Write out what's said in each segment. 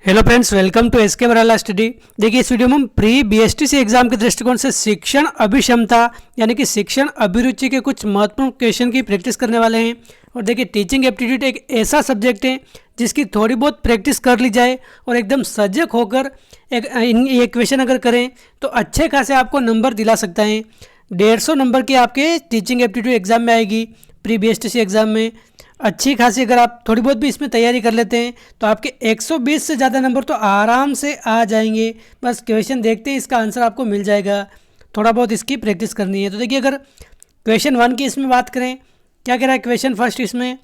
Hello friends, welcome to SK Barala study. देखिए, इस video में हम प्री बीएसटीसी एग्जाम के दृष्टिकोण से शिक्षण अभिक्षमता यानी कि शिक्षण अभिरुचि के कुछ महत्वपूर्ण क्वेश्चन की प्रैक्टिस करने वाले हैं। और देखिए, टीचिंग एप्टीट्यूड एक ऐसा सब्जेक्ट है जिसकी थोड़ी बहुत प्रैक्टिस कर ली जाए और एकदम सजग होकर ये क्वेश्चन अगर करें तो अच्छे खासे आपको नंबर दिला सकता है। 150 नंबर की आपके टीचिंग एप्टीट्यूड एग्जाम में आएगी, प्री बीएसटीसी एग्जाम में। अच्छी खासी अगर आप थोड़ी बहुत भी इसमें तैयारी कर लेते हैं तो आपके 120 से ज़्यादा नंबर तो आराम से आ जाएंगे। बस क्वेश्चन देखते ही इसका आंसर आपको मिल जाएगा, थोड़ा बहुत इसकी प्रैक्टिस करनी है। तो देखिए, अगर क्वेश्चन 1 की इसमें बात करें, क्या कह रहा है क्वेश्चन फर्स्ट इसमें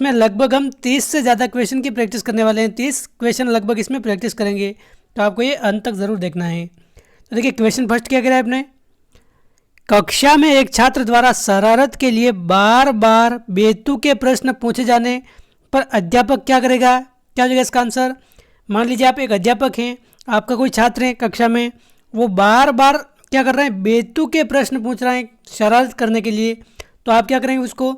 लगभग हम 30 से ज़्यादा क्वेश्चन की प्रैक्टिस करने वाले हैं। 30 क्वेश्चन लगभग इसमें प्रैक्टिस करेंगे, तो आपको ये अंत तक ज़रूर देखना है। तो देखिए, क्वेश्चन फर्स्ट क्या कह रहा है अपने, कक्षा में एक छात्र द्वारा शरारत के लिए बार बार बेतुके प्रश्न पूछे जाने पर अध्यापक क्या करेगा? क्या हो जाएगा इसका आंसर? मान लीजिए आप एक अध्यापक हैं, आपका कोई छात्र है कक्षा में, वो बार बार क्या कर रहे हैं, बेतुके प्रश्न पूछ रहे हैं शरारत करने के लिए। तो आप क्या करेंगे,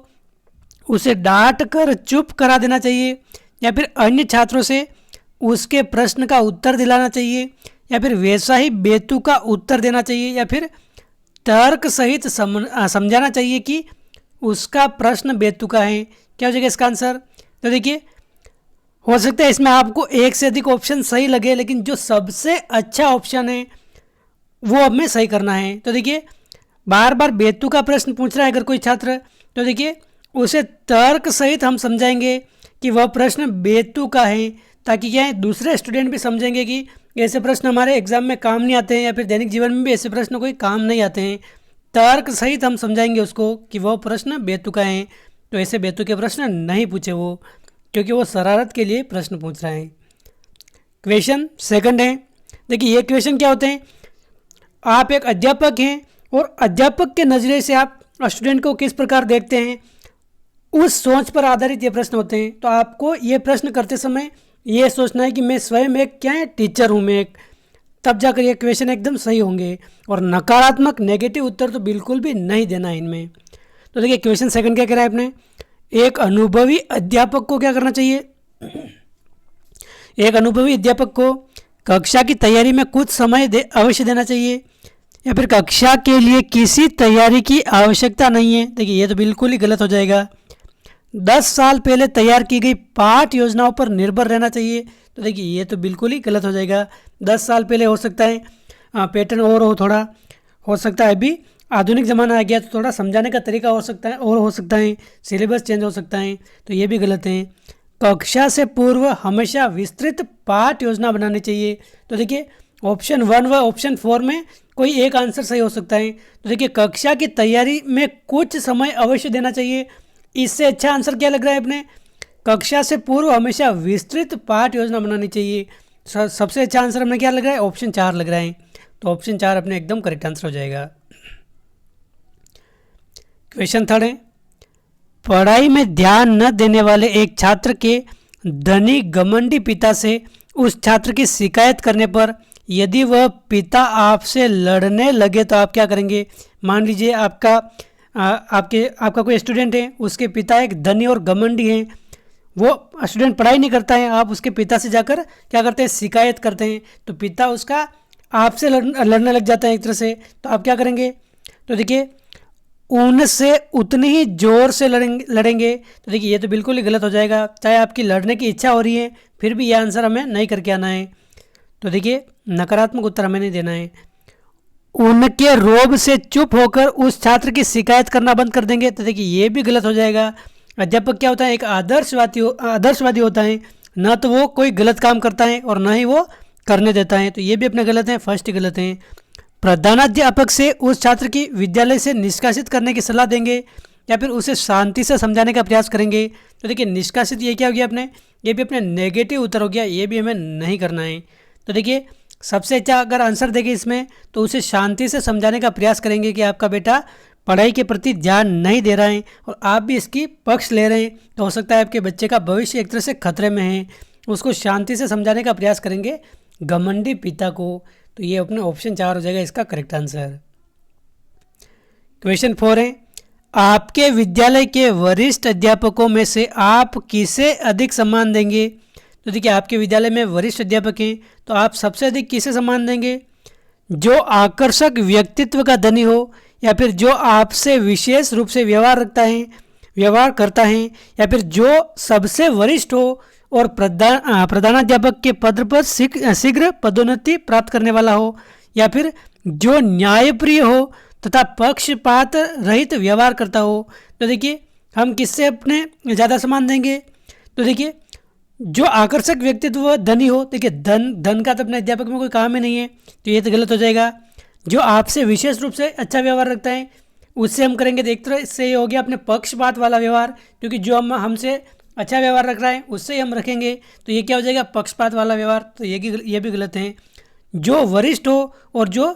उसे डांट कर चुप करा देना चाहिए, या फिर अन्य छात्रों से उसके प्रश्न का उत्तर दिलाना चाहिए, या फिर वैसा ही बेतुका उत्तर देना चाहिए, या फिर तर्क सहित समझाना चाहिए कि उसका प्रश्न बेतुका है। क्या हो जाएगा इसका आंसर? तो देखिए, हो सकता है इसमें आपको एक से अधिक ऑप्शन सही लगे, लेकिन जो सबसे अच्छा ऑप्शन है वो हमें सही करना है। तो देखिए, बार बार बेतुका प्रश्न पूछ रहा है अगर कोई छात्र, तो देखिए उसे तर्क सहित हम समझाएंगे कि वह प्रश्न बेतुका है, ताकि क्या है, दूसरे स्टूडेंट भी समझेंगे कि ऐसे प्रश्न हमारे एग्जाम में काम नहीं आते हैं, या फिर दैनिक जीवन में भी ऐसे प्रश्न कोई काम नहीं आते हैं। तर्क सहित हम समझाएंगे उसको कि वह प्रश्न बेतुका हैं, तो ऐसे बेतुके प्रश्न नहीं पूछे वो, क्योंकि वो शरारत के लिए प्रश्न पूछ रहे हैं। क्वेश्चन सेकंड है, देखिए ये क्वेश्चन क्या होते हैं, आप एक अध्यापक हैं और अध्यापक के नज़रिए से आप स्टूडेंट को किस प्रकार देखते हैं, उस सोच पर आधारित ये प्रश्न होते हैं। तो आपको ये प्रश्न करते समय ये सोचना है कि मैं स्वयं एक क्या है, टीचर हूँ मैं एक, तब जाकर ये क्वेश्चन एकदम सही होंगे। और नकारात्मक नेगेटिव उत्तर तो बिल्कुल भी नहीं देना है इनमें। तो देखिए, क्वेश्चन सेकंड क्या कह रहा है आपने, एक अनुभवी अध्यापक को क्या करना चाहिए, एक अनुभवी अध्यापक को कक्षा की तैयारी में कुछ समय अवश्य देना चाहिए, या फिर कक्षा के लिए किसी तैयारी की आवश्यकता नहीं है। देखिए, ये तो बिल्कुल ही गलत हो जाएगा। 10 साल पहले तैयार की गई पाठ योजनाओं पर निर्भर रहना चाहिए। तो देखिए, ये तो बिल्कुल ही गलत हो जाएगा। 10 साल पहले हो सकता है पैटर्न और थोड़ा हो सकता है, अभी आधुनिक ज़माना आ गया तो थोड़ा समझाने का तरीका हो सकता है, और हो सकता है सिलेबस चेंज हो सकता है, तो ये भी गलत है। कक्षा से पूर्व हमेशा विस्तृत पाठ योजना बनानी चाहिए। तो देखिए, ऑप्शन 1 व ऑप्शन 4 में कोई एक आंसर सही हो सकता है। तो देखिए, कक्षा की तैयारी में कुछ समय अवश्य देना चाहिए, इससे अच्छा आंसर क्या लग रहा है अपने, कक्षा से पूर्व हमेशा विस्तृत पाठ योजना बनानी चाहिए। सबसे अच्छा आंसर हमें क्या लग रहा है, ऑप्शन 4 लग रहा है। तो ऑप्शन 4 अपने एकदम करेक्ट आंसर हो जाएगा। क्वेश्चन थर्ड है, पढ़ाई में ध्यान न देने वाले एक छात्र के धनी घमंडी पिता से उस छात्र की शिकायत करने पर यदि वह पिता आपसे लड़ने लगे तो आप क्या करेंगे? मान लीजिए आपका कोई स्टूडेंट है, उसके पिता एक धनी और घमंडी हैं, वो स्टूडेंट पढ़ाई नहीं करता है, आप उसके पिता से जाकर क्या करते हैं, शिकायत करते हैं, तो पिता उसका आपसे लड़ने लग जाता है एक तरह से, तो आप क्या करेंगे? तो देखिए, उनसे उतनी ही जोर से लड़ेंगे। तो देखिए, ये तो बिल्कुल ही गलत हो जाएगा। चाहे आपकी लड़ने की इच्छा हो रही है, फिर भी ये आंसर हमें नहीं करके आना है। तो देखिए, नकारात्मक उत्तर हमें नहीं देना है। उनके रोब से चुप होकर उस छात्र की शिकायत करना बंद कर देंगे। तो देखिए, ये भी गलत हो जाएगा। अध्यापक क्या होता है, एक आदर्शवादी होता है, ना तो वो कोई गलत काम करता है और ना ही वो करने देता है, तो ये भी अपने गलत हैं, फर्स्ट ही गलत हैं। प्रधानाध्यापक से उस छात्र की विद्यालय से निष्कासित करने की सलाह देंगे, या फिर उसे शांति से समझाने का प्रयास करेंगे। तो देखिए, निष्कासित ये क्या हो गया अपने, ये भी अपने नेगेटिव उत्तर हो गया, ये भी हमें नहीं करना है। तो देखिए, सबसे अच्छा अगर आंसर देंगे इसमें, तो उसे शांति से समझाने का प्रयास करेंगे कि आपका बेटा पढ़ाई के प्रति ध्यान नहीं दे रहा है और आप भी इसकी पक्ष ले रहे हैं, तो हो सकता है आपके बच्चे का भविष्य एक तरह से खतरे में है। उसको शांति से समझाने का प्रयास करेंगे घमंडी पिता को। तो ये अपने ऑप्शन 4 हो जाएगा इसका करेक्ट आंसर। क्वेश्चन 4 है, आपके विद्यालय के वरिष्ठ अध्यापकों में से आप किसे अधिक सम्मान देंगे? तो देखिए आपके विद्यालय में वरिष्ठ अध्यापक हैं, तो आप सबसे अधिक किसे सम्मान देंगे? जो आकर्षक व्यक्तित्व का धनी हो, या फिर जो आपसे विशेष रूप से व्यवहार करता है, या फिर जो सबसे वरिष्ठ हो और प्रधानाध्यापक के पद पर शीघ्र पदोन्नति प्राप्त करने वाला हो, या फिर जो न्यायप्रिय हो तथा पक्षपात रहित व्यवहार करता हो। तो देखिए हम किससे अपने ज़्यादा सम्मान देंगे? तो देखिए जो आकर्षक व्यक्तित्व धनी हो, देखिए धन का तो अपने अध्यापक में कोई काम ही नहीं है, तो ये तो गलत हो जाएगा। जो आपसे विशेष रूप से अच्छा व्यवहार रखता है उससे हम करेंगे। तो एक तरह से ये हो गया अपने पक्षपात वाला व्यवहार, क्योंकि जो हमसे अच्छा व्यवहार रख रहा है उससे ही हम रखेंगे, तो ये क्या हो जाएगा? पक्षपात वाला व्यवहार। तो ये भी गलत है। जो वरिष्ठ हो और जो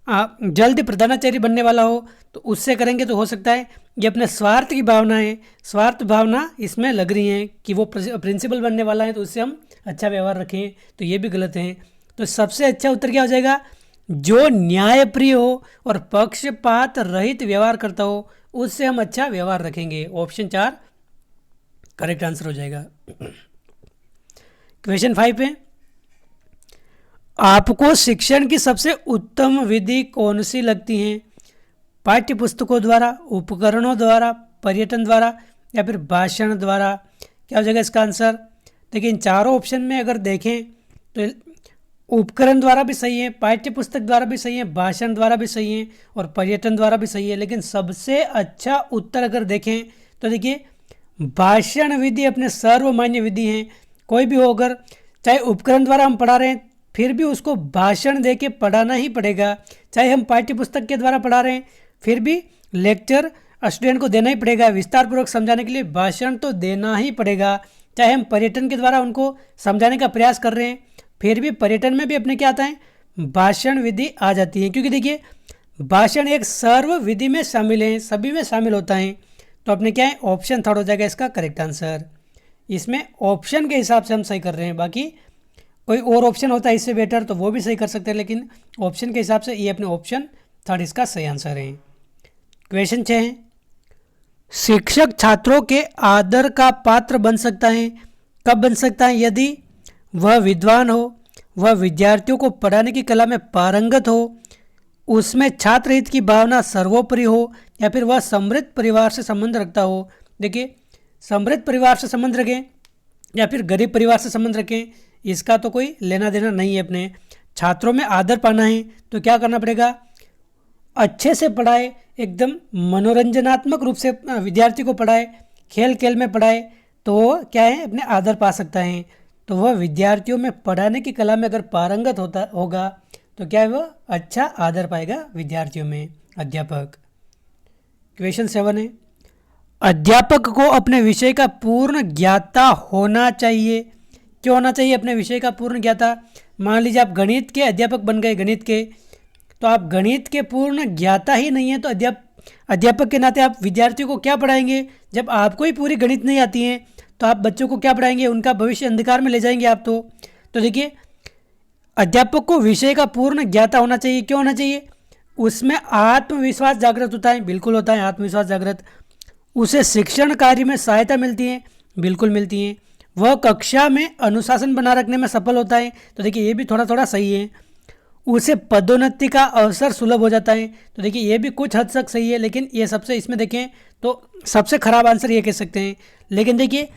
जल्द प्रधानाचार्य बनने वाला हो, तो उससे करेंगे तो हो सकता है ये अपने स्वार्थ की भावना है, स्वार्थ भावना इसमें लग रही है कि वो प्रिंसिपल बनने वाला है, तो उससे हम अच्छा व्यवहार रखें, तो ये भी गलत है। तो सबसे अच्छा उत्तर क्या हो जाएगा? जो न्यायप्रिय हो और पक्षपात रहित व्यवहार करता हो उससे हम अच्छा व्यवहार रखेंगे। ऑप्शन 4 करेक्ट आंसर हो जाएगा। क्वेश्चन 5 पे, आपको शिक्षण की सबसे उत्तम विधि कौन सी लगती है? पाठ्य पुस्तकों द्वारा, उपकरणों द्वारा, पर्यटन द्वारा, या फिर भाषण द्वारा? क्या हो जाएगा इसका आंसर? देखिए इन चारों ऑप्शन में अगर देखें तो उपकरण द्वारा भी सही है, पाठ्य पुस्तक द्वारा भी सही है, भाषण द्वारा भी सही है और पर्यटन द्वारा भी सही है, लेकिन सबसे अच्छा उत्तर अगर देखें तो देखिए भाषण विधि अपने सर्वमान्य विधि है। कोई भी हो, अगर चाहे उपकरण द्वारा हम पढ़ा रहे हैं फिर भी उसको भाषण दे के पढ़ाना ही पड़ेगा, चाहे हम पाठ्य पुस्तक के द्वारा पढ़ा रहे हैं फिर भी लेक्चर स्टूडेंट को देना ही पड़ेगा, विस्तार पूर्वक समझाने के लिए भाषण तो देना ही पड़ेगा। चाहे हम पर्यटन के द्वारा उनको समझाने का प्रयास कर रहे हैं फिर भी पर्यटन में भी अपने क्या आता है? भाषण विधि आ जाती है, क्योंकि देखिए भाषण एक सर्व विधि में शामिल है, सभी में शामिल होता है। तो अपने क्या है? ऑप्शन 3 हो जाएगा इसका करेक्ट आंसर। इसमें ऑप्शन के हिसाब से हम सही कर रहे हैं, बाकी कोई और ऑप्शन होता है इससे बेटर तो वो भी सही कर सकते हैं, लेकिन ऑप्शन के हिसाब से ये अपने ऑप्शन 3 इसका सही आंसर है। क्वेश्चन 6 है, शिक्षक छात्रों के आदर का पात्र बन सकता है। कब बन सकता है? यदि वह विद्वान हो, वह विद्यार्थियों को पढ़ाने की कला में पारंगत हो, उसमें छात्र हित की भावना सर्वोपरि हो, या फिर वह समृद्ध परिवार से संबंध रखता हो। देखिए समृद्ध परिवार से संबंध रखें या फिर गरीब परिवार से संबंध रखें, इसका तो कोई लेना देना नहीं है। अपने छात्रों में आदर पाना है तो क्या करना पड़ेगा? अच्छे से पढ़ाए, एकदम मनोरंजनात्मक रूप से विद्यार्थी को पढ़ाए, खेल खेल में पढ़ाए, तो क्या है? अपने आदर पा सकता है। तो वह विद्यार्थियों में पढ़ाने की कला में अगर पारंगत होगा तो क्या है? वह अच्छा आदर पाएगा विद्यार्थियों में, अध्यापक। क्वेश्चन 7 है, अध्यापक को अपने विषय का पूर्ण ज्ञाता होना चाहिए। क्यों होना चाहिए अपने विषय का पूर्ण ज्ञाता? मान लीजिए आप गणित के अध्यापक बन गए, गणित के, तो आप गणित के पूर्ण ज्ञाता ही नहीं है तो अध्यापक के नाते आप विद्यार्थियों को क्या पढ़ाएंगे? जब आपको ही पूरी गणित नहीं आती है तो आप बच्चों को क्या पढ़ाएंगे? उनका भविष्य अंधकार में ले जाएंगे आप। तो देखिए अध्यापक को विषय का पूर्ण ज्ञाता होना चाहिए। क्यों होना चाहिए? उसमें आत्मविश्वास जागृत होता है, बिल्कुल होता है आत्मविश्वास जागृत। उसे शिक्षण कार्य में सहायता मिलती है, बिल्कुल मिलती है। वह कक्षा में अनुशासन बना रखने में सफल होता है, तो देखिए ये भी थोड़ा थोड़ा सही है। उसे पदोन्नति का अवसर सुलभ हो जाता है, तो देखिए ये भी कुछ हद तक सही है, लेकिन ये सबसे इसमें देखें तो सबसे खराब आंसर ये कह सकते हैं। लेकिन देखिए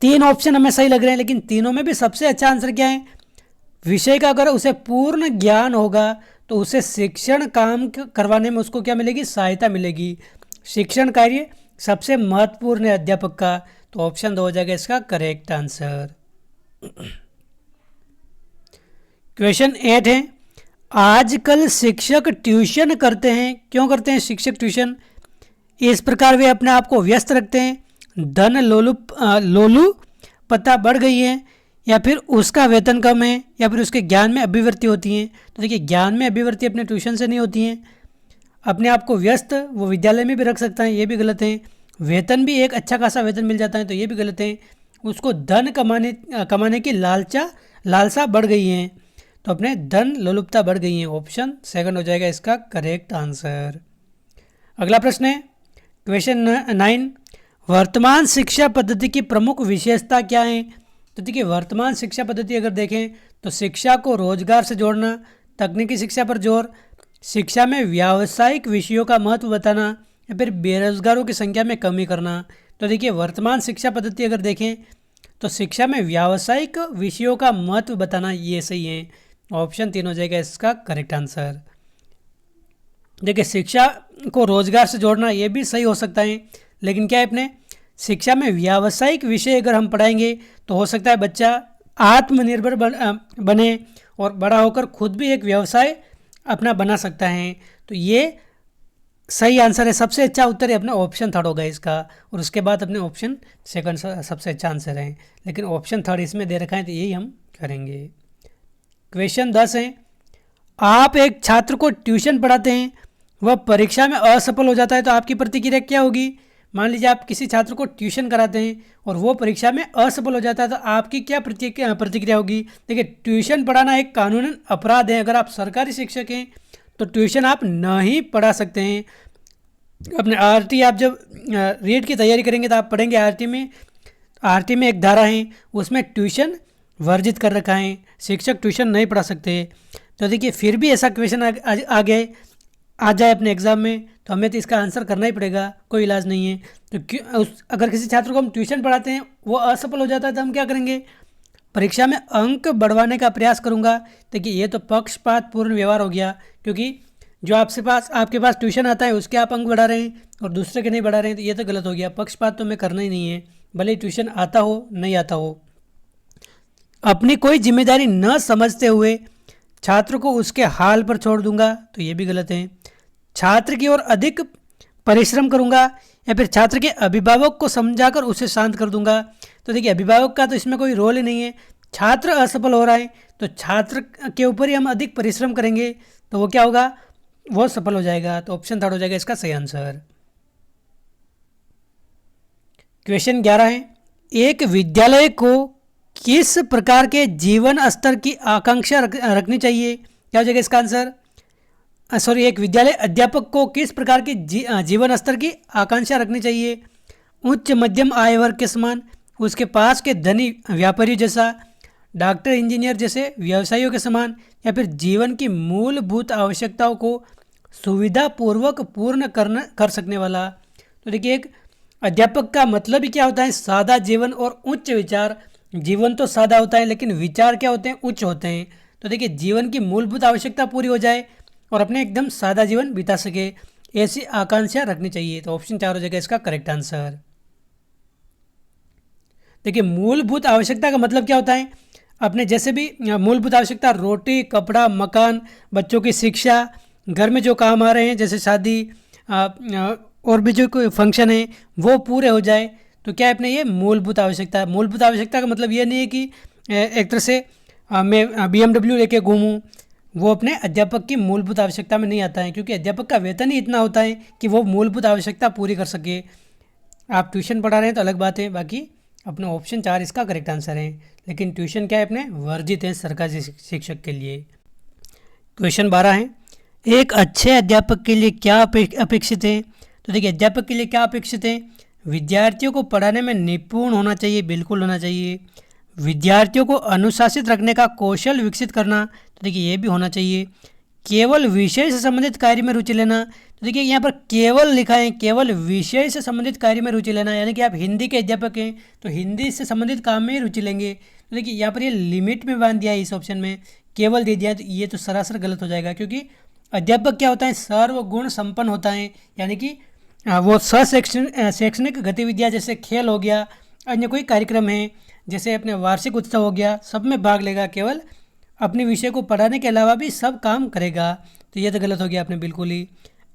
3 ऑप्शन हमें सही लग रहे हैं, लेकिन तीनों में भी सबसे अच्छा आंसर क्या है? विषय का अगर उसे पूर्ण ज्ञान होगा तो उसे शिक्षण काम करवाने में उसको क्या मिलेगी? सहायता मिलेगी। शिक्षण कार्य सबसे महत्वपूर्ण है अध्यापक का, तो ऑप्शन 2 हो जाएगा इसका करेक्ट आंसर। क्वेश्चन 8 है, आजकल शिक्षक ट्यूशन करते हैं। क्यों करते हैं शिक्षक ट्यूशन? इस प्रकार वे अपने आप को व्यस्त रखते हैं, धन लोलू पता बढ़ गई है, या फिर उसका वेतन कम है, या फिर उसके ज्ञान में अभिवृत्ति होती है। तो देखिए ज्ञान में अभिवृत्ति अपने ट्यूशन से नहीं होती है। अपने आप को व्यस्त वो विद्यालय में भी रख सकता है, ये भी गलत है। वेतन भी एक अच्छा खासा वेतन मिल जाता है, तो ये भी गलत है। उसको धन कमाने की लालसा बढ़ गई है, तो अपने धन लोलुपता बढ़ गई है। ऑप्शन 7 हो जाएगा इसका करेक्ट आंसर। अगला प्रश्न है क्वेश्चन 9, वर्तमान शिक्षा पद्धति की प्रमुख विशेषता क्या है? तो देखिए वर्तमान शिक्षा पद्धति अगर देखें तो शिक्षा को रोजगार से जोड़ना, तकनीकी शिक्षा पर जोर, शिक्षा में व्यावसायिक विषयों का महत्व बताना या फिर बेरोजगारों की संख्या में कमी करना। तो देखिए वर्तमान शिक्षा पद्धति अगर देखें तो शिक्षा में व्यावसायिक विषयों का महत्व बताना, ये सही है। ऑप्शन 3 हो जाएगा इसका करेक्ट आंसर। देखिए शिक्षा को रोजगार से जोड़ना ये भी सही हो सकता है, लेकिन क्या है अपने शिक्षा में व्यावसायिक विषय अगर हम पढ़ाएंगे तो हो सकता है बच्चा आत्मनिर्भर बने और बड़ा होकर खुद भी एक व्यवसाय अपना बना सकता है। तो ये सही आंसर है। सबसे अच्छा उत्तर है अपना ऑप्शन 3 होगा इसका, और उसके बाद अपने ऑप्शन 2 सबसे अच्छा आंसर है, लेकिन ऑप्शन 3 इसमें दे रखा है तो यही हम करेंगे। क्वेश्चन 10 है, आप एक छात्र को ट्यूशन पढ़ाते हैं, वह परीक्षा में असफल हो जाता है तो आपकी प्रतिक्रिया क्या होगी? मान लीजिए आप किसी छात्र को ट्यूशन कराते हैं और वो परीक्षा में असफल हो जाता है तो आपकी क्या प्रतिक्रिया होगी? देखिए ट्यूशन पढ़ाना एक कानूनन अपराध है। अगर आप सरकारी शिक्षक हैं तो ट्यूशन आप नहीं पढ़ा सकते हैं। अपने आरटी आप जब रीट की तैयारी करेंगे तो आप पढ़ेंगे आरटी में एक धारा है उसमें ट्यूशन वर्जित कर रखा है, शिक्षक ट्यूशन नहीं पढ़ा सकते। तो देखिए फिर भी ऐसा क्वेश्चन आ जाए अपने एग्ज़ाम में तो हमें तो इसका आंसर करना ही पड़ेगा, कोई इलाज नहीं है। तो अगर किसी छात्र को हम ट्यूशन पढ़ाते हैं वो असफल हो जाता है तो हम क्या करेंगे? परीक्षा में अंक बढ़वाने का प्रयास करूंगा। देखिए ये तो पक्षपात पूर्ण व्यवहार हो गया, क्योंकि जो आपके पास ट्यूशन आता है उसके आप अंक बढ़ा रहे हैं और दूसरे के नहीं बढ़ा रहे हैं, तो ये तो गलत हो गया। पक्षपात तो हमें करना ही नहीं है, भले ट्यूशन आता हो नहीं आता हो। अपनी कोई जिम्मेदारी न समझते हुए छात्र को उसके हाल पर छोड़ दूंगा, तो ये भी गलत है। छात्र की ओर अधिक परिश्रम करूंगा या फिर छात्र के अभिभावक को समझाकर उसे शांत कर दूंगा। तो देखिए अभिभावक का तो इसमें कोई रोल ही नहीं है। छात्र असफल हो रहा है तो छात्र के ऊपर ही हम अधिक परिश्रम करेंगे तो वो क्या होगा? वो सफल हो जाएगा। तो ऑप्शन 3 हो जाएगा इसका सही आंसर। क्वेश्चन 11 है, एक विद्यालय को किस प्रकार के जीवन स्तर की आकांक्षा रखनी चाहिए? क्या हो जाएगा इसका आंसर? एक विद्यालय अध्यापक को किस प्रकार की जीवन स्तर की आकांक्षा रखनी चाहिए? उच्च मध्यम आय वर्ग के समान, उसके पास के धनी व्यापारी जैसा, डॉक्टर इंजीनियर जैसे व्यवसायियों के समान, या फिर जीवन की मूलभूत आवश्यकताओं को सुविधापूर्वक पूर्ण कर सकने वाला। तो देखिए एक अध्यापक का मतलब ही क्या होता है? सादा जीवन और उच्च विचार। जीवन तो सादा होता है लेकिन विचार क्या होते हैं? उच्च होते हैं। तो देखिए जीवन की मूलभूत आवश्यकता पूरी हो जाए और अपने एकदम सादा जीवन बिता सके, ऐसी आकांक्षा रखनी चाहिए। तो ऑप्शन 4 हो जाएगा इसका करेक्ट आंसर। देखिए मूलभूत आवश्यकता का मतलब क्या होता है? अपने जैसे भी मूलभूत आवश्यकता रोटी, कपड़ा, मकान, बच्चों की शिक्षा, घर में जो काम आ रहे हैं जैसे शादी और भी जो कोई फंक्शन है वो पूरे हो जाए, तो क्या है अपने ये मूलभूत आवश्यकता है। मूलभूत आवश्यकता का मतलब ये नहीं है कि एक तरह से मैं BMW लेके घूमूं, वो अपने अध्यापक की मूलभूत आवश्यकता में नहीं आता है, क्योंकि अध्यापक का वेतन ही इतना होता है कि वो मूलभूत आवश्यकता पूरी कर सके। आप ट्यूशन पढ़ा रहे हैं तो अलग बात है, बाकी अपना ऑप्शन 4 इसका करेक्ट आंसर है। लेकिन ट्यूशन क्या है अपने वर्जित है सरकारी शिक्षक के लिए। क्वेश्चन 12 है, एक अच्छे अध्यापक के लिए क्या अपेक्षित है? तो देखिए अध्यापक के लिए क्या अपेक्षित है? विद्यार्थियों को पढ़ाने में निपुण होना चाहिए, बिल्कुल होना चाहिए। विद्यार्थियों को अनुशासित रखने का कौशल विकसित करना, तो देखिए ये भी होना चाहिए। केवल विषय से संबंधित कार्य में रुचि लेना, तो देखिए यहाँ पर केवल लिखा है, केवल विषय से संबंधित कार्य में रुचि लेना, यानी कि आप हिंदी के अध्यापक हैं तो हिंदी से संबंधित काम में ही रुचि लेंगे। तो देखिए यहाँ पर ये लिमिट में बांध दिया है, इस ऑप्शन में केवल दे दिया, तो ये तो सरासर गलत हो जाएगा, क्योंकि अध्यापक क्या होता है? सर्वगुण संपन्न होता है, यानी कि वो शैक्षणिक गतिविधियाँ जैसे खेल हो गया, अन्य कोई कार्यक्रम है जैसे अपने वार्षिक उत्सव हो गया, सब में भाग लेगा, केवल अपने विषय को पढ़ाने के अलावा भी सब काम करेगा। तो ये तो गलत हो गया आपने बिल्कुल ही।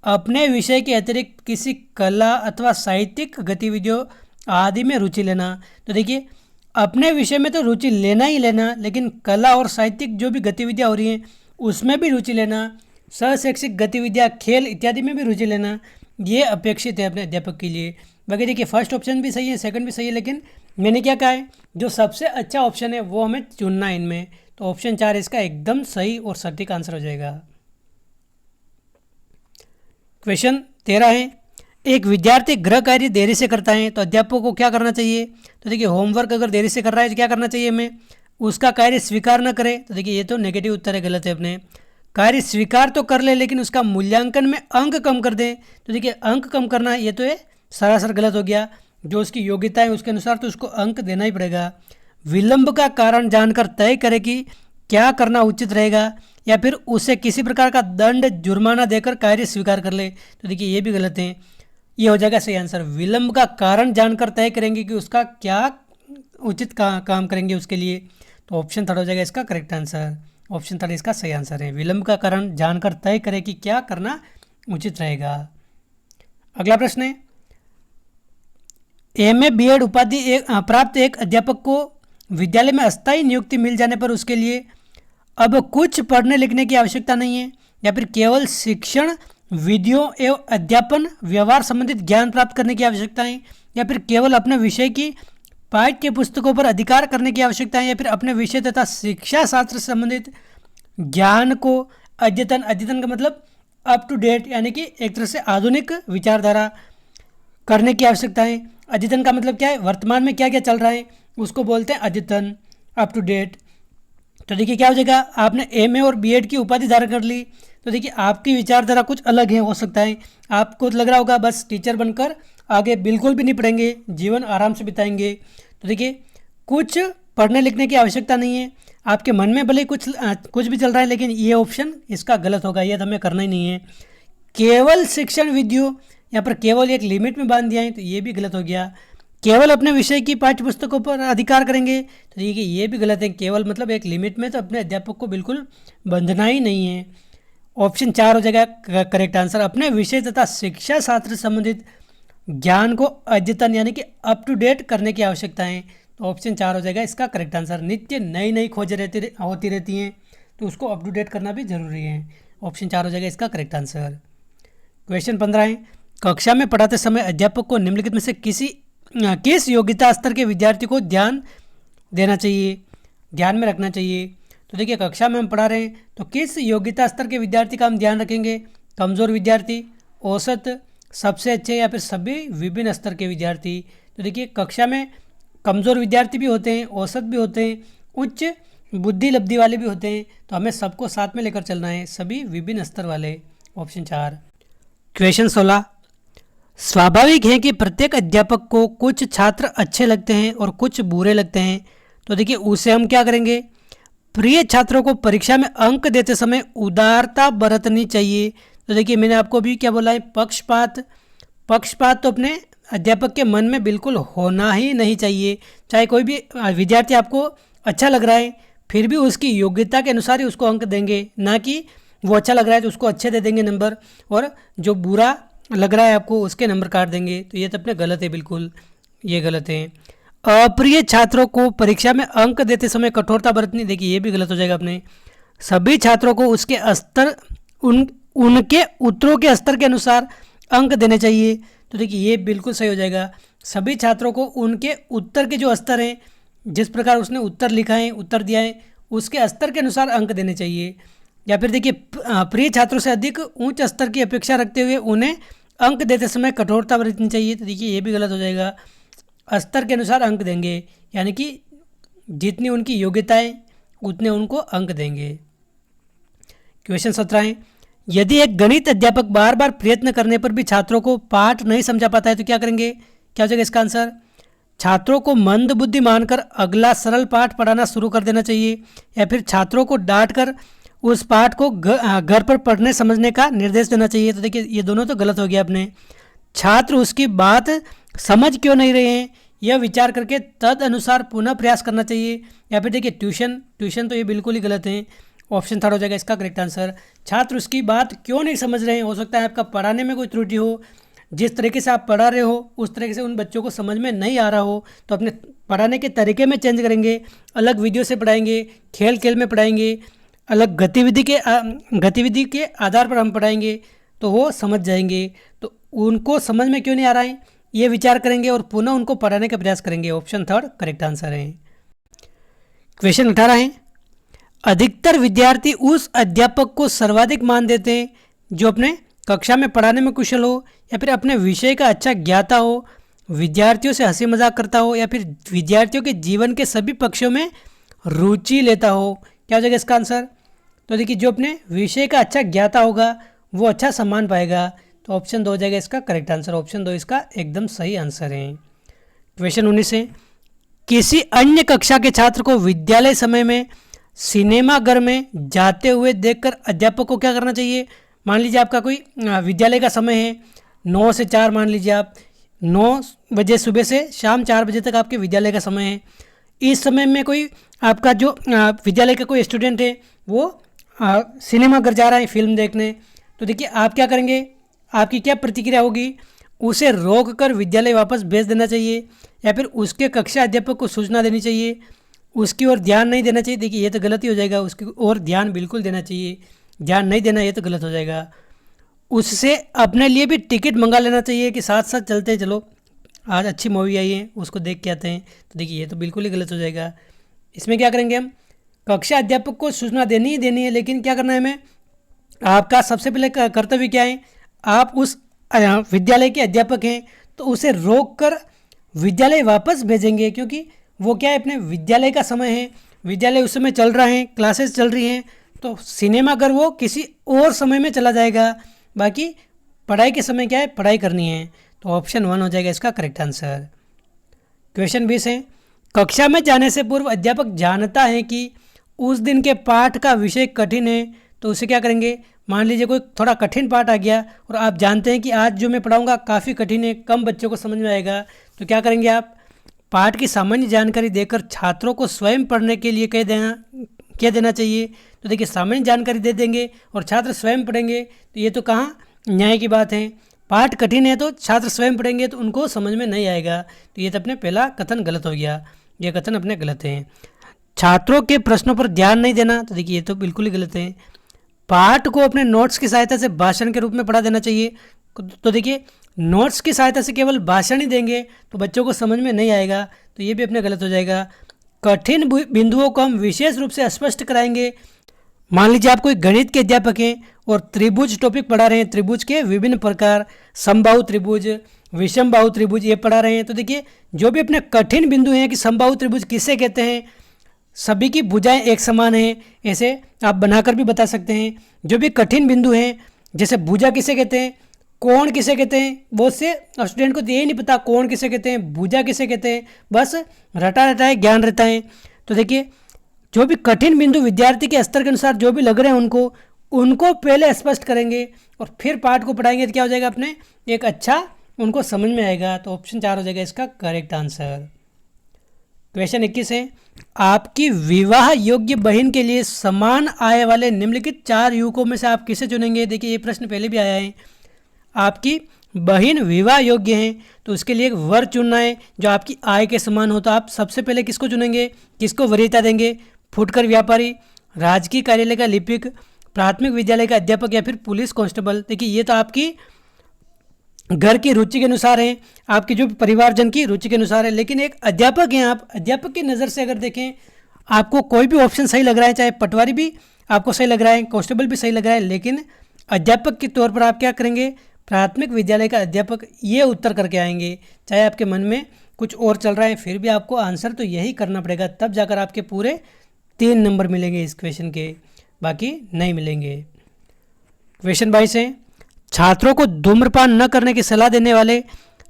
अपने विषय के अतिरिक्त किसी कला अथवा साहित्यिक गतिविधियों आदि में रुचि लेना, तो देखिए अपने विषय में तो रुचि लेना ही लेना, लेकिन कला और साहित्यिक जो भी गतिविधियाँ हो रही हैं उसमें भी रुचि लेना, शैक्षिक गतिविधियाँ, खेल इत्यादि में भी रुचि लेना, ये अपेक्षित है अपने अध्यापक के लिए। बाकी देखिए फर्स्ट ऑप्शन भी सही है, सेकंड भी सही है, लेकिन मैंने क्या कहा है, जो सबसे अच्छा ऑप्शन है वो हमें चुनना है इनमें। तो ऑप्शन 4 इसका एकदम सही और सटीक आंसर हो जाएगा। क्वेश्चन 13 है, एक विद्यार्थी गृह कार्य देरी से करता है तो अध्यापक को क्या करना चाहिए? तो देखिए होमवर्क अगर देरी से कर रहा है तो क्या करना चाहिए हमें? उसका कार्य स्वीकार न करे। तो देखिए ये तो नेगेटिव उत्तर है, गलत है अपने। कार्य स्वीकार तो कर ले लेकिन उसका मूल्यांकन में अंक कम कर दे। तो देखिए अंक कम करना ये तो है सरासर गलत हो गया। जो उसकी योग्यता है उसके अनुसार तो उसको अंक देना ही पड़ेगा। विलंब का कारण जानकर तय करे कि क्या करना उचित रहेगा या फिर उसे किसी प्रकार का दंड जुर्माना देकर कार्य स्वीकार कर ले। तो देखिए ये भी गलत है, ये हो जाएगा सही आंसर। विलंब का कारण जानकर तय करेंगे कि उसका क्या उचित काम करेंगे उसके लिए। तो ऑप्शन थर्ड हो जाएगा इसका करेक्ट आंसर। ऑप्शन थर्ड इसका सही आंसर है। विलंब का कारण जानकर तय करें कि क्या करना उचित रहेगा। अगला प्रश्न है, एमए बीएड उपाधि प्राप्त एक अध्यापक को विद्यालय में अस्थायी नियुक्ति मिल जाने पर उसके लिए अब कुछ पढ़ने लिखने की आवश्यकता नहीं है या फिर केवल शिक्षण विधियों एवं अध्यापन व्यवहार संबंधित ज्ञान प्राप्त करने की आवश्यकता है या फिर केवल अपने विषय की पाठ्य पुस्तकों पर अधिकार करने की आवश्यकता है या फिर अपने विषय तथा शिक्षा शास्त्र से संबंधित ज्ञान को अद्यतन का मतलब अप टू डेट यानी कि एक तरह से आधुनिक विचारधारा करने की आवश्यकता है। अद्यतन का मतलब क्या है? वर्तमान में क्या क्या चल रहा है उसको बोलते हैं अद्यतन, अप टू डेट। तो देखिए क्या हो जाएगा, आपने एमए और बीएड की उपाधि धारण कर ली तो देखिए आपकी विचारधारा कुछ अलग है, हो सकता है आपको लग रहा होगा बस टीचर बनकर आगे बिल्कुल भी नहीं पढ़ेंगे, जीवन आराम से बिताएंगे। तो देखिए कुछ पढ़ने लिखने की आवश्यकता नहीं है, आपके मन में भले कुछ भी चल रहा है लेकिन ये ऑप्शन इसका गलत होगा, ये हमें करना ही नहीं है। केवल शिक्षण विधियों यहाँ पर केवल एक लिमिट में बांध दिया है तो ये भी गलत हो गया। केवल अपने विषय की पाठ्य पुस्तकों पर अधिकार करेंगे तो देखिए ये भी गलत है। केवल मतलब एक लिमिट में, तो अपने अध्यापक को बिल्कुल बंधना ही नहीं है। ऑप्शन 4 हो जाएगा करेक्ट आंसर। अपने विषय तथा शिक्षा शास्त्र से संबंधित ज्ञान को अद्यतन यानी कि अप टू डेट करने की आवश्यकता है। तो ऑप्शन 4 हो जाएगा इसका करेक्ट आंसर। नित्य नई नई खोजें होती रहती हैं तो उसको अप टू डेट करना भी जरूरी है। ऑप्शन 4 हो जाएगा इसका करेक्ट आंसर। क्वेश्चन 15 है, कक्षा में पढ़ाते समय अध्यापक को निम्नलिखित में से किस योग्यता स्तर के विद्यार्थी को ध्यान देना चाहिए, ध्यान में रखना चाहिए। तो देखिए कक्षा में हम पढ़ा रहे हैं तो किस योग्यता स्तर के विद्यार्थी का हम ध्यान रखेंगे? कमज़ोर विद्यार्थी, औसत, सबसे अच्छे या फिर सभी विभिन्न स्तर के विद्यार्थी। तो देखिए कक्षा में कमज़ोर विद्यार्थी भी होते हैं, औसत भी होते हैं, उच्च बुद्धि लब्धि वाले भी होते हैं, तो हमें सबको साथ में लेकर चलना है, सभी विभिन्न स्तर वाले। ऑप्शन 4। क्वेश्चन 16, स्वाभाविक है कि प्रत्येक अध्यापक को कुछ छात्र अच्छे लगते हैं और कुछ बुरे लगते हैं। तो देखिए उसे हम क्या करेंगे, प्रिय छात्रों को परीक्षा में अंक देते समय उदारता बरतनी चाहिए। तो देखिए मैंने आपको भी क्या बोला है, पक्षपात तो अपने अध्यापक के मन में बिल्कुल होना ही नहीं चाहिए। चाहे कोई भी विद्यार्थी आपको अच्छा लग रहा है फिर भी उसकी योग्यता के अनुसार ही उसको अंक देंगे, ना कि वो अच्छा लग रहा है तो उसको अच्छे दे देंगे नंबर और जो बुरा लग रहा है आपको उसके नंबर काट देंगे। तो ये तो अपने गलत है, बिल्कुल ये गलत है। अप्रिय छात्रों को परीक्षा में अंक देते समय कठोरता बरतनी, देखिए ये भी गलत हो जाएगा अपने। सभी छात्रों को उसके स्तर उनके उत्तरों के स्तर के अनुसार अंक देने चाहिए। तो देखिए ये बिल्कुल सही हो जाएगा। सभी छात्रों को उनके उत्तर के जो स्तर हैं, जिस प्रकार उसने उत्तर लिखा है, उत्तर दिया है, उसके स्तर के अनुसार अंक देने चाहिए। या फिर देखिए प्रिय छात्रों से अधिक उच्च स्तर की अपेक्षा रखते हुए उन्हें अंक देते समय कठोरता बरतनी चाहिए। तो देखिए ये भी गलत हो जाएगा। स्तर के अनुसार अंक देंगे यानी कि जितनी उनकी योग्यता है उतने उनको अंक देंगे। क्वेश्चन 17 है, यदि एक गणित अध्यापक बार बार प्रयत्न करने पर भी छात्रों को पाठ नहीं समझा पाता है तो क्या करेंगे? क्या हो जाएगा इसका आंसर? छात्रों को मंद बुद्धि मानकर अगला सरल पाठ पढ़ाना शुरू कर देना चाहिए या फिर छात्रों को डांटकर उस पाठ को घर पर पढ़ने समझने का निर्देश देना चाहिए। तो देखिए ये दोनों तो गलत हो गया अपने। छात्र उसकी बात समझ क्यों नहीं रहे हैं यह विचार करके तद अनुसार पुनः प्रयास करना चाहिए। या फिर देखिए ट्यूशन तो ये बिल्कुल ही गलत है। ऑप्शन 3 हो जाएगा इसका करेक्ट आंसर। छात्र उसकी बात क्यों नहीं समझ रहे हैं, हो सकता है आपका पढ़ाने में कोई त्रुटि हो, जिस तरीके से आप पढ़ा रहे हो उस तरीके से उन बच्चों को समझ में नहीं आ रहा हो, तो अपने पढ़ाने के तरीके में चेंज करेंगे, अलग वीडियो से पढ़ाएंगे, खेल खेल में पढ़ाएंगे, अलग गतिविधि के आधार पर हम पढ़ाएंगे तो वो समझ जाएंगे। तो उनको समझ में क्यों नहीं आ रहा है ये विचार करेंगे और पुनः उनको पढ़ाने का प्रयास करेंगे। ऑप्शन 3 करेक्ट आंसर है। क्वेश्चन 18 है, अधिकतर विद्यार्थी उस अध्यापक को सर्वाधिक मान देते हैं जो अपने कक्षा में पढ़ाने में कुशल हो, या फिर अपने विषय का अच्छा ज्ञाता हो, विद्यार्थियों से हंसी मजाक करता हो, या फिर विद्यार्थियों के जीवन के सभी पक्षों में रुचि लेता हो। क्या हो जाएगा इसका आंसर? तो देखिए जो अपने विषय का अच्छा ज्ञाता होगा वो अच्छा सम्मान पाएगा। तो ऑप्शन 2 हो जाएगा इसका करेक्ट आंसर। ऑप्शन 2 इसका एकदम सही आंसर है। क्वेश्चन 19 है, किसी अन्य कक्षा के छात्र को विद्यालय समय में सिनेमाघर में जाते हुए देखकर अध्यापक को क्या करना चाहिए? मान लीजिए आपका कोई विद्यालय का समय है 9 से 4, मान लीजिए आप 9 बजे सुबह से शाम 4 बजे तक आपके विद्यालय का समय है। इस समय में कोई आपका जो विद्यालय का कोई स्टूडेंट है वो सिनेमाघर जा रहा है फिल्म देखने, तो देखिए आप क्या करेंगे, आपकी क्या प्रतिक्रिया होगी? उसे रोक कर विद्यालय वापस भेज देना चाहिए, या फिर उसके कक्षा अध्यापक को सूचना देनी चाहिए, उसकी ओर ध्यान नहीं देना चाहिए? देखिए ये तो गलत ही हो जाएगा, उसकी ओर ध्यान बिल्कुल देना चाहिए, ध्यान नहीं देना ये तो गलत हो जाएगा। उससे अपने लिए भी टिकट मंगा लेना चाहिए कि साथ साथ चलते हैं, चलो आज अच्छी मूवी आई है उसको देख के आते हैं। तो देखिए ये तो बिल्कुल ही गलत हो जाएगा। इसमें क्या करेंगे हम, कक्षा अध्यापक को सूचना देनी ही देनी है, लेकिन क्या करना है हमें, आपका सबसे पहले कर्तव्य क्या है, आप उस विद्यालय के अध्यापक हैं तो उसे रोक कर विद्यालय वापस भेजेंगे, क्योंकि वो क्या है अपने विद्यालय का समय है, विद्यालय उस समय चल रहा है, क्लासेस चल रही हैं, तो सिनेमा घर वो किसी और समय में चला जाएगा, बाकी पढ़ाई के समय क्या है, पढ़ाई करनी है। तो ऑप्शन 1 हो जाएगा इसका करेक्ट आंसर। क्वेश्चन 20 है, कक्षा में जाने से पूर्व अध्यापक जानता है कि उस दिन के पाठ का विषय कठिन है, तो उसे क्या करेंगे? मान लीजिए कोई थोड़ा कठिन पाठ आ गया और आप जानते हैं कि आज जो मैं पढ़ाऊंगा काफ़ी कठिन है, कम बच्चों को समझ में आएगा, तो क्या करेंगे आप? पाठ की सामान्य जानकारी देकर छात्रों को स्वयं पढ़ने के लिए कह देना चाहिए। तो देखिए सामान्य जानकारी दे देंगे और छात्र स्वयं पढ़ेंगे, तो ये तो कहाँ न्याय की बात है। पाठ कठिन है तो छात्र स्वयं पढ़ेंगे तो उनको समझ में नहीं आएगा, तो ये तो अपने पहला कथन गलत हो गया, ये कथन अपने गलत है। छात्रों के प्रश्नों पर ध्यान नहीं देना, तो देखिए ये तो बिल्कुल ही गलत है। पाठ को अपने नोट्स की सहायता से भाषण के रूप में पढ़ा देना चाहिए, तो देखिए नोट्स की सहायता से केवल भाषण ही देंगे तो बच्चों को समझ में नहीं आएगा, तो ये भी अपने गलत हो जाएगा। कठिन बिंदुओं को हम विशेष रूप से स्पष्ट कराएंगे। मान लीजिए आप कोई गणित के अध्यापक हैं और त्रिभुज टॉपिक पढ़ा रहे हैं, त्रिभुज के विभिन्न प्रकार, समबाहु त्रिभुज, विषमबाहु त्रिभुज ये पढ़ा रहे हैं, तो देखिए जो भी अपने कठिन बिंदु हैं कि समबाहु त्रिभुज किसे कहते हैं, सभी की भुजाएं एक समान हैं, ऐसे आप बनाकर भी बता सकते हैं। जो भी कठिन बिंदु हैं जैसे भुजा किसे कहते हैं, कोण किसे कहते हैं, बहुत से स्टूडेंट को तो ये नहीं पता कोण किसे कहते हैं, भुजा किसे कहते हैं, बस रटा रटा है ज्ञान रहता है। तो देखिए जो भी कठिन बिंदु विद्यार्थी के स्तर के अनुसार जो भी लग रहे हैं उनको पहले स्पष्ट करेंगे और फिर पाठ को पढ़ाएंगे, तो क्या हो जाएगा अपने एक अच्छा उनको समझ में आएगा। तो ऑप्शन 4 हो जाएगा इसका करेक्ट आंसर। क्वेश्चन 21 है, आपकी विवाह योग्य बहन के लिए समान आय वाले निम्नलिखित 4 युवकों में से आप किसे चुनेंगे? देखिए ये प्रश्न पहले भी आया है। आपकी बहन विवाह योग्य है तो उसके लिए एक वर चुनना है जो आपकी आय के समान हो, तो आप सबसे पहले किसको चुनेंगे, किसको वरीयता देंगे? फुटकर व्यापारी, राजकीय कार्यालय का लिपिक, प्राथमिक विद्यालय का अध्यापक या फिर पुलिस कांस्टेबल। देखिए ये तो आपकी घर की रुचि के अनुसार है, आपकी जो परिवारजन की रुचि के अनुसार है, लेकिन एक अध्यापक हैं आप, अध्यापक की नज़र से अगर देखें आपको कोई भी ऑप्शन सही लग रहा है, चाहे पटवारी भी आपको सही लग रहा है, कांस्टेबल भी सही लग रहा है, लेकिन अध्यापक के तौर पर आप क्या करेंगे? प्राथमिक विद्यालय का अध्यापक ये उत्तर करके आएंगे। चाहे आपके मन में कुछ और चल रहा है फिर भी आपको आंसर तो यही करना पड़ेगा, तब जाकर आपके पूरे 3 नंबर मिलेंगे इस क्वेश्चन के, बाकी नहीं मिलेंगे। क्वेश्चन 22 है, छात्रों को धूम्रपान न करने की सलाह देने वाले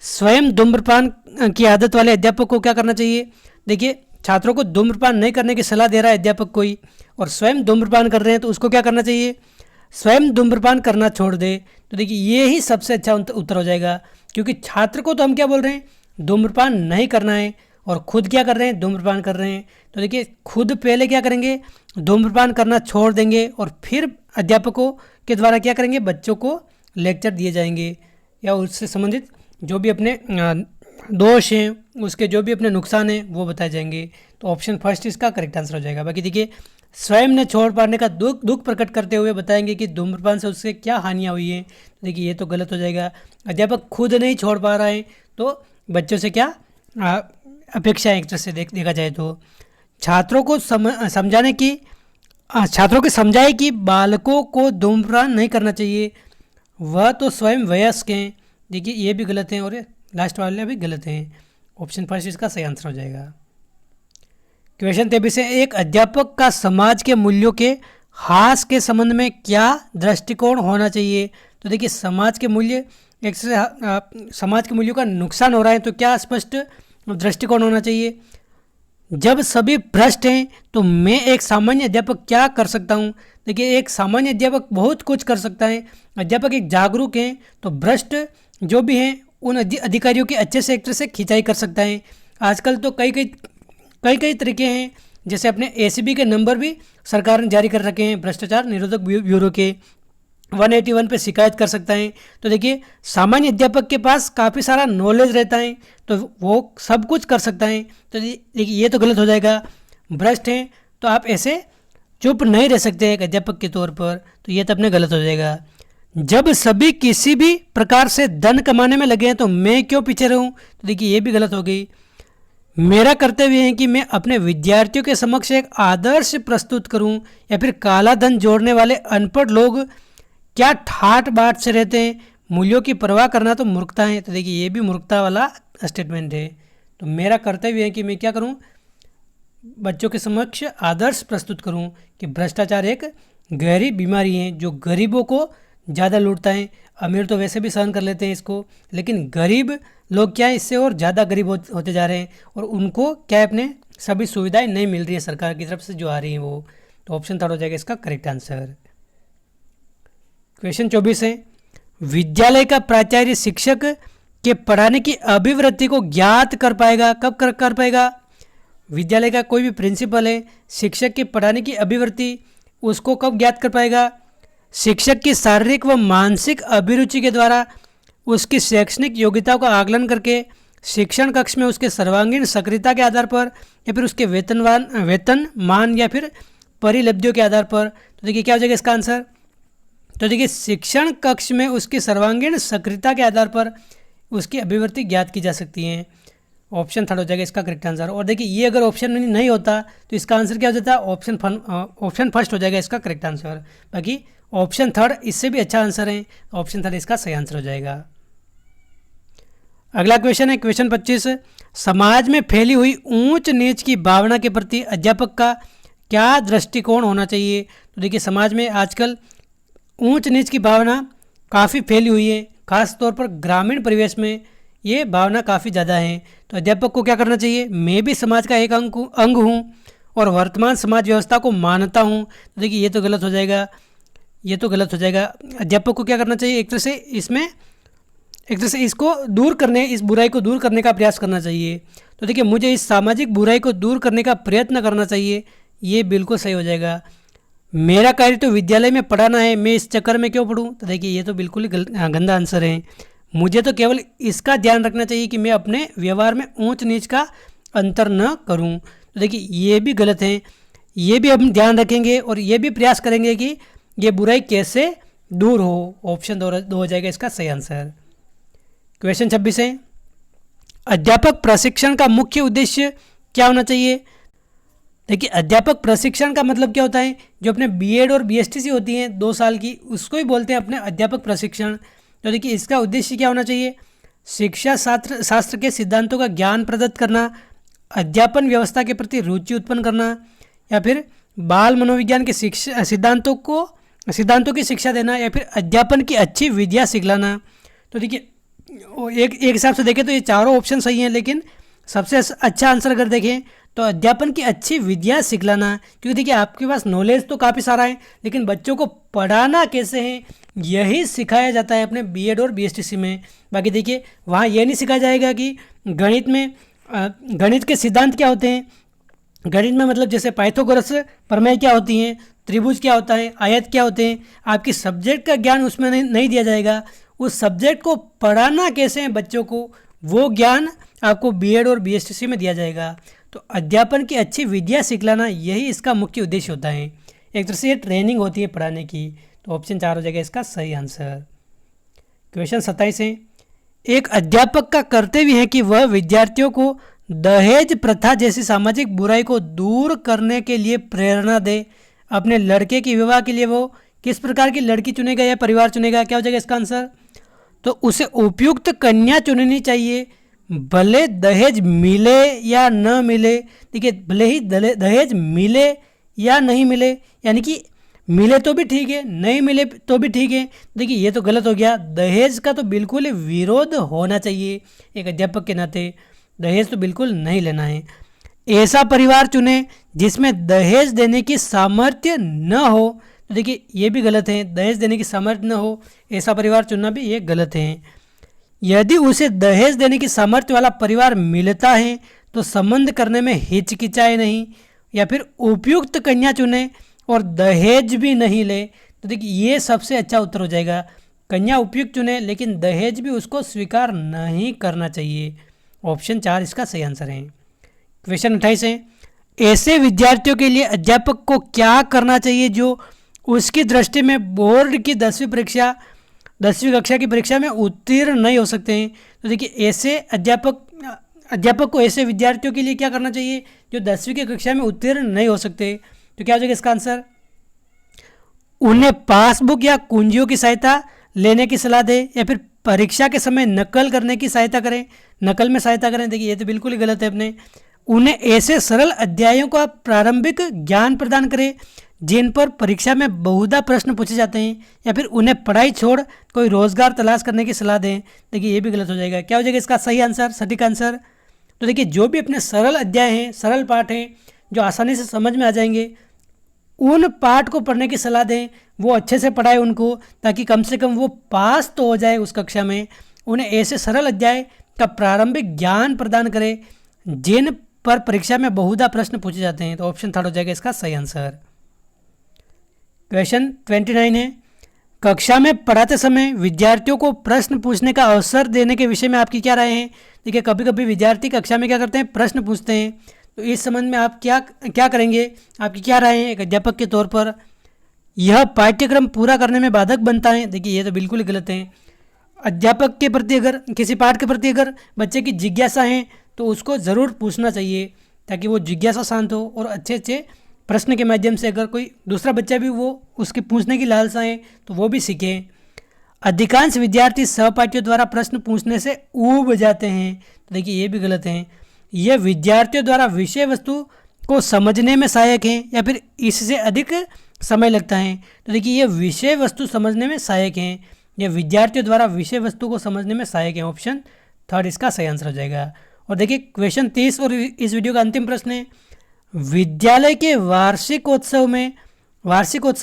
स्वयं धूम्रपान की आदत वाले अध्यापक को क्या करना चाहिए? देखिए छात्रों को धूम्रपान नहीं करने की सलाह दे रहा है अध्यापक कोई और स्वयं धूम्रपान कर रहे हैं, तो उसको क्या करना चाहिए? स्वयं धूम्रपान करना छोड़ दे। तो देखिए ये ही सबसे अच्छा उत्तर हो जाएगा, क्योंकि छात्र को तो हम क्या बोल रहे हैं, धूम्रपान नहीं करना है, और खुद क्या कर रहे हैं, धूम्रपान कर रहे हैं। तो देखिए खुद पहले क्या करेंगे, धूम्रपान करना छोड़ देंगे और फिर अध्यापकों के द्वारा क्या करेंगे, बच्चों को लेक्चर दिए जाएंगे या उससे संबंधित जो भी अपने दोष हैं, उसके जो भी अपने नुकसान हैं वो बताए जाएंगे। तो ऑप्शन फर्स्ट इसका करेक्ट आंसर हो जाएगा। बाकी देखिए स्वयं ने छोड़ पाने का दुख प्रकट करते हुए बताएंगे कि धूम्रपान से उससे क्या हानियाँ हुई हैं। देखिए ये तो गलत हो जाएगा। अध्यापक खुद नहीं छोड़ पा रहा है तो बच्चों से क्या अपेक्षा है, एक तरह से देखा जाए तो। छात्रों को समझाने की छात्रों को समझाए कि बालकों को धूम्रपान नहीं करना चाहिए। वह तो स्वयं वयस्क हैं। देखिए ये भी गलत है और लास्ट वाले भी गलत हैं। ऑप्शन फर्स्ट इसका सही आंसर हो जाएगा। क्वेश्चन 23 है, एक अध्यापक का समाज के मूल्यों के ह्रास के संबंध में क्या दृष्टिकोण होना चाहिए। तो देखिए समाज के मूल्य एक से समाज के मूल्यों का नुकसान हो रहा है तो क्या स्पष्ट दृष्टिकोण होना चाहिए। जब सभी भ्रष्ट हैं तो मैं एक सामान्य अध्यापक क्या कर सकता हूँ। देखिए एक सामान्य अध्यापक बहुत कुछ कर सकता है। अध्यापक एक जागरूक हैं तो भ्रष्ट जो भी हैं उन अधिकारियों की अच्छे से एक तरह से खिंचाई कर सकता है। आजकल तो कई तरीके हैं, जैसे अपने एसीबी के नंबर भी सरकार ने जारी कर रखे हैं, भ्रष्टाचार निरोधक ब्यूरो के 181 पे शिकायत कर सकता है। तो देखिए सामान्य अध्यापक के पास काफ़ी सारा नॉलेज रहता है तो वो सब कुछ कर सकता है। तो देखिए ये तो गलत हो जाएगा। भ्रष्ट हैं तो आप ऐसे चुप नहीं रह सकते एक अध्यापक के तौर पर, तो ये तो अपने गलत हो जाएगा। जब सभी किसी भी प्रकार से धन कमाने में लगे हैं तो मैं क्यों पीछे रहूं। तो देखिए ये भी गलत हो गई। मेरा कर्तव्य है कि मैं अपने विद्यार्थियों के समक्ष एक आदर्श प्रस्तुत करूं, या फिर काला धन जोड़ने वाले अनपढ़ लोग क्या ठाट बाट से रहते हैं। मूल्यों की परवाह करना तो मूर्खता है। तो देखिए ये भी मूर्खता वाला स्टेटमेंट है। तो मेरा कर्तव्य है कि मैं क्या करूं, बच्चों के समक्ष आदर्श प्रस्तुत करूं कि भ्रष्टाचार एक गहरी बीमारी है जो गरीबों को ज़्यादा लूटता है। अमीर तो वैसे भी सहन कर लेते हैं इसको, लेकिन गरीब लोग क्या है इससे और ज़्यादा गरीब होते जा रहे हैं और उनको क्या है अपने सभी सुविधाएं नहीं मिल रही है सरकार की तरफ से जो आ रही हैं वो। तो ऑप्शन थर्ड हो जाएगा इसका करेक्ट आंसर। क्वेश्चन 24 है, विद्यालय का प्राचार्य शिक्षक के पढ़ाने की अभिवृत्ति को ज्ञात कर पाएगा। कब कर पाएगा। विद्यालय का कोई भी प्रिंसिपल है, शिक्षक के पढ़ाने की अभिवृत्ति उसको कब ज्ञात कर पाएगा। शिक्षक की शारीरिक व मानसिक अभिरुचि के द्वारा, उसकी शैक्षणिक योग्यताओं का आकलन करके, शिक्षण कक्ष में उसके सर्वांगीण सक्रियता के आधार पर, या फिर उसके वेतन मान या फिर परिलब्धियों के आधार पर। तो देखिए क्या हो जाएगा इसका आंसर। तो देखिए शिक्षण कक्ष में उसकी सर्वांगीण सक्रियता के आधार पर उसकी अभिवृत्ति ज्ञात की जा सकती है। ऑप्शन थर्ड हो जाएगा इसका करेक्ट आंसर। और देखिए ये अगर ऑप्शन नहीं होता तो इसका आंसर क्या हो जाता है, ऑप्शन फर्स्ट हो जाएगा इसका करेक्ट आंसर। बाकी ऑप्शन थर्ड इससे भी अच्छा आंसर है, ऑप्शन थर्ड इसका सही आंसर हो जाएगा। अगला क्वेश्चन है क्वेश्चन 25, समाज में फैली हुई ऊंच नीच की भावना के प्रति अध्यापक का क्या दृष्टिकोण होना चाहिए। तो देखिए समाज में आजकल ऊंच नीच की भावना काफ़ी फैली हुई है, खास तौर पर ग्रामीण परिवेश में ये भावना काफ़ी ज़्यादा है। तो अध्यापक को क्या करना चाहिए, मैं भी समाज का एक अंग हूँ और वर्तमान समाज व्यवस्था को मानता हूँ। तो देखिए ये तो गलत हो जाएगा, ये तो गलत हो जाएगा। अध्यापक को क्या करना चाहिए, एक तरह से इसको दूर करने, इस बुराई को दूर करने का प्रयास करना चाहिए। तो देखिए मुझे इस सामाजिक बुराई को दूर करने का प्रयत्न करना चाहिए, ये बिल्कुल सही हो जाएगा। मेरा कार्य तो विद्यालय में पढ़ाना है, मैं इस चक्कर में क्यों पढ़ूं। तो देखिए ये तो बिल्कुल ही गंदा आंसर है। मुझे तो केवल इसका ध्यान रखना चाहिए कि मैं अपने व्यवहार में ऊंच नीच का अंतर न करूं। तो देखिए ये भी गलत है, ये भी हम ध्यान रखेंगे और ये भी प्रयास करेंगे कि ये बुराई कैसे दूर हो। ऑप्शन दो हो जाएगा इसका सही आंसर। क्वेश्चन 26 है, अध्यापक प्रशिक्षण का मुख्य उद्देश्य क्या होना चाहिए। देखिए अध्यापक प्रशिक्षण का मतलब क्या होता है, जो अपने बीएड और बीएसटीसी होती हैं 2 साल की, उसको ही बोलते हैं अपने अध्यापक प्रशिक्षण। तो देखिए इसका उद्देश्य क्या होना चाहिए, शिक्षा शास्त्र के सिद्धांतों का ज्ञान प्रदत्त करना, अध्यापन व्यवस्था के प्रति रुचि उत्पन्न करना, या फिर बाल मनोविज्ञान के सिद्धांतों की शिक्षा देना, या फिर अध्यापन की अच्छी विधियाँ सिखलाना। तो देखिए एक हिसाब से देखें तो ये चारों ऑप्शन सही हैं, लेकिन सबसे अच्छा आंसर अगर देखें तो अध्यापन की अच्छी विधियाँ सिखलाना। क्योंकि देखिए आपके पास नॉलेज तो काफ़ी सारा है, लेकिन बच्चों को पढ़ाना कैसे है यही सिखाया जाता है अपने बीएड और बीएसटीसी में। बाकी देखिए वहाँ ये नहीं सिखाया जाएगा कि गणित के सिद्धांत क्या होते हैं, गणित में मतलब जैसे पाइथागोरस प्रमेय क्या होती हैं, त्रिभुज क्या होता है, आयत क्या होते हैं। आपकी सब्जेक्ट का ज्ञान उसमें नहीं दिया जाएगा। उस सब्जेक्ट को पढ़ाना कैसे है बच्चों को, वो ज्ञान आपको बीएड और बीएसटीसी में दिया जाएगा। तो अध्यापन की अच्छी विधियाँ सिखलाना यही इसका मुख्य उद्देश्य होता है। एक तरह से ये ट्रेनिंग होती है पढ़ाने की। तो ऑप्शन 4 हो जाएगा इसका सही आंसर। क्वेश्चन 27 है, एक अध्यापक का कर्तव्य है कि वह विद्यार्थियों को दहेज प्रथा जैसी सामाजिक बुराई को दूर करने के लिए प्रेरणा दे। अपने लड़के के विवाह के लिए वो किस प्रकार की लड़की चुनेगा या परिवार चुनेगा, क्या हो जाएगा इसका आंसर? तो उसे उपयुक्त कन्या चुननी चाहिए, भले दहेज मिले या न मिले। देखिए, भले ही दहेज मिले या नहीं मिले, यानी कि मिले तो भी ठीक है, नहीं मिले तो भी ठीक है। देखिए, ये तो गलत हो गया। दहेज का तो बिल्कुल ही विरोध होना चाहिए। एक अध्यापक के नाते दहेज तो बिल्कुल नहीं लेना है। ऐसा परिवार चुने जिसमें दहेज देने की सामर्थ्य न हो। तो देखिए, ये भी गलत है। दहेज देने की सामर्थ्य न हो, ऐसा परिवार चुनना भी ये गलत है। यदि उसे दहेज देने की सामर्थ्य वाला परिवार मिलता है तो संबंध करने में हिचकिचाए नहीं, या फिर उपयुक्त कन्या चुने और दहेज भी नहीं ले। तो देखिए, ये सबसे अच्छा उत्तर हो जाएगा। कन्या उपयुक्त चुने लेकिन दहेज भी उसको स्वीकार नहीं करना चाहिए। ऑप्शन 4 इसका सही आंसर है। क्वेश्चन 28 है, ऐसे विद्यार्थियों के लिए अध्यापक को क्या करना चाहिए जो उसकी दृष्टि में बोर्ड की 10वीं कक्षा की परीक्षा में उत्तीर्ण नहीं हो सकते हैं। तो देखिए, ऐसे अध्यापक को ऐसे विद्यार्थियों के लिए क्या करना चाहिए जो 10वीं की कक्षा में उत्तीर्ण नहीं हो सकते। तो क्या हो जाएगा इसका आंसर? उन्हें पासबुक या कुंजियों की सहायता लेने की सलाह दे, या फिर परीक्षा के समय नकल करने की सहायता करें, नकल में सहायता करें। देखिए, ये तो बिल्कुल ही गलत है। अपने उन्हें ऐसे सरल अध्यायों का प्रारंभिक ज्ञान प्रदान करें जिन पर परीक्षा में बहुधा प्रश्न पूछे जाते हैं, या फिर उन्हें पढ़ाई छोड़ कोई रोजगार तलाश करने की सलाह दें। देखिए, ये भी गलत हो जाएगा। क्या हो जाएगा इसका सही आंसर, सटीक आंसर? तो देखिए, जो भी अपने सरल अध्याय हैं, सरल पाठ हैं जो आसानी से समझ में आ जाएंगे, उन पाठ को पढ़ने की सलाह दें। वो अच्छे से पढ़ाए उनको, ताकि कम से कम वो पास तो हो जाए उस कक्षा में। उन्हें ऐसे सरल अध्याय का प्रारंभिक ज्ञान प्रदान करें जिन पर परीक्षा में बहुधा प्रश्न पूछे जाते हैं। तो ऑप्शन 3 हो जाएगा इसका सही आंसर। क्वेश्चन 29 है, कक्षा में पढ़ाते समय विद्यार्थियों को प्रश्न पूछने का अवसर देने के विषय में आपकी क्या राय है? देखिए, कभी कभी विद्यार्थी कक्षा में क्या करते हैं, प्रश्न पूछते हैं। तो इस संबंध में आप क्या करेंगे, आपकी क्या राय है एक अध्यापक के तौर पर? यह पाठ्यक्रम पूरा करने में बाधक बनता है। देखिए, ये तो बिल्कुल ही गलत है। अध्यापक के प्रति अगर किसी पाठ के प्रति अगर बच्चे की जिज्ञासा है तो उसको ज़रूर पूछना चाहिए, ताकि वो जिज्ञासा शांत हो और अच्छे अच्छे प्रश्न के माध्यम से अगर कोई दूसरा बच्चा भी वो उसके पूछने की लालसा है तो वो भी सीखे। अधिकांश विद्यार्थी सहपाठियों द्वारा प्रश्न पूछने से ऊब जाते हैं। तो देखिए, ये भी गलत है। यह विद्यार्थियों द्वारा विषय वस्तु को समझने में सहायक है, या फिर इससे अधिक समय लगता है। तो देखिए, ये विषय वस्तु समझने में सहायक हैं, यह विद्यार्थियों द्वारा विषय वस्तु को समझने में सहायक है। ऑप्शन 3 इसका सही आंसर हो जाएगा। और देखिए, क्वेश्चन 30 और इस वीडियो का अंतिम प्रश्न है, विद्यालय के वार्षिकोत्सव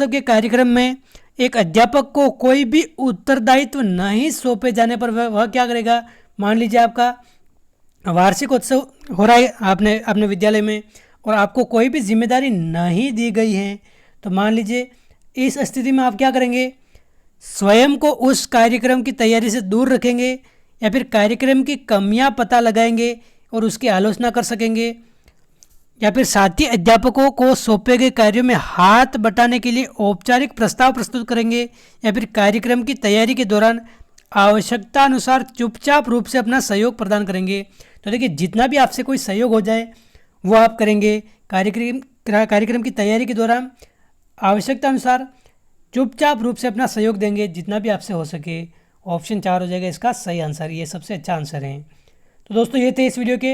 के कार्यक्रम में एक अध्यापक को कोई भी उत्तरदायित्व नहीं सौंपे जाने पर वह क्या करेगा? मान लीजिए, आपका वार्षिकोत्सव हो रहा है अपने विद्यालय में, और आपको कोई भी जिम्मेदारी नहीं दी गई है। तो मान लीजिए, इस स्थिति में आप क्या करेंगे? स्वयं को उस कार्यक्रम की तैयारी से दूर रखेंगे, या फिर कार्यक्रम की कमियां पता लगाएंगे और उसकी आलोचना कर सकेंगे, या फिर साथी अध्यापकों को सौंपे गए कार्यों में हाथ बटाने के लिए औपचारिक प्रस्ताव प्रस्तुत करेंगे, या फिर कार्यक्रम की तैयारी के दौरान आवश्यकता अनुसार चुपचाप रूप से अपना सहयोग प्रदान करेंगे। तो देखिए, जितना भी आपसे कोई सहयोग हो जाए वो आप करेंगे। कार्यक्रम की तैयारी के दौरान आवश्यकता अनुसार चुपचाप रूप से अपना सहयोग देंगे, जितना भी आपसे हो सके। ऑप्शन 4 हो जाएगा इसका सही आंसर। ये सबसे अच्छा आंसर है। तो दोस्तों, ये थे इस वीडियो के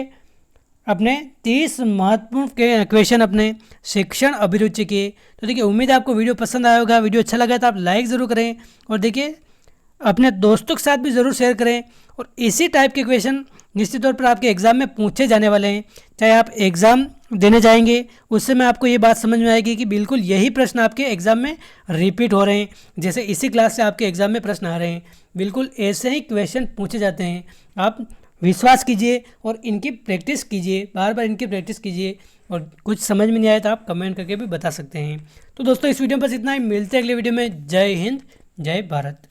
अपने 30 महत्वपूर्ण क्वेश्चन अपने शिक्षण अभिरुचि के। तो देखिए, उम्मीद है आपको वीडियो पसंद आया होगा। वीडियो अच्छा लगा तो आप लाइक ज़रूर करें, और देखिए अपने दोस्तों के साथ भी ज़रूर शेयर करें। और इसी टाइप के क्वेश्चन निश्चित तौर पर आपके एग्ज़ाम में पूछे जाने वाले हैं। चाहे आप एग्ज़ाम देने जाएंगे, उससे में आपको ये बात समझ में आएगी कि बिल्कुल यही प्रश्न आपके एग्ज़ाम में रिपीट हो रहे हैं। जैसे इसी क्लास से आपके एग्ज़ाम में प्रश्न आ रहे हैं, बिल्कुल ऐसे ही क्वेश्चन पूछे जाते हैं। आप विश्वास कीजिए और इनकी प्रैक्टिस कीजिए, बार बार इनकी प्रैक्टिस कीजिए। और कुछ समझ में नहीं आया तो आप कमेंट करके भी बता सकते हैं। तो दोस्तों, इस वीडियो में बस इतना ही। मिलते हैं अगले वीडियो में। जय हिंद, जय भारत।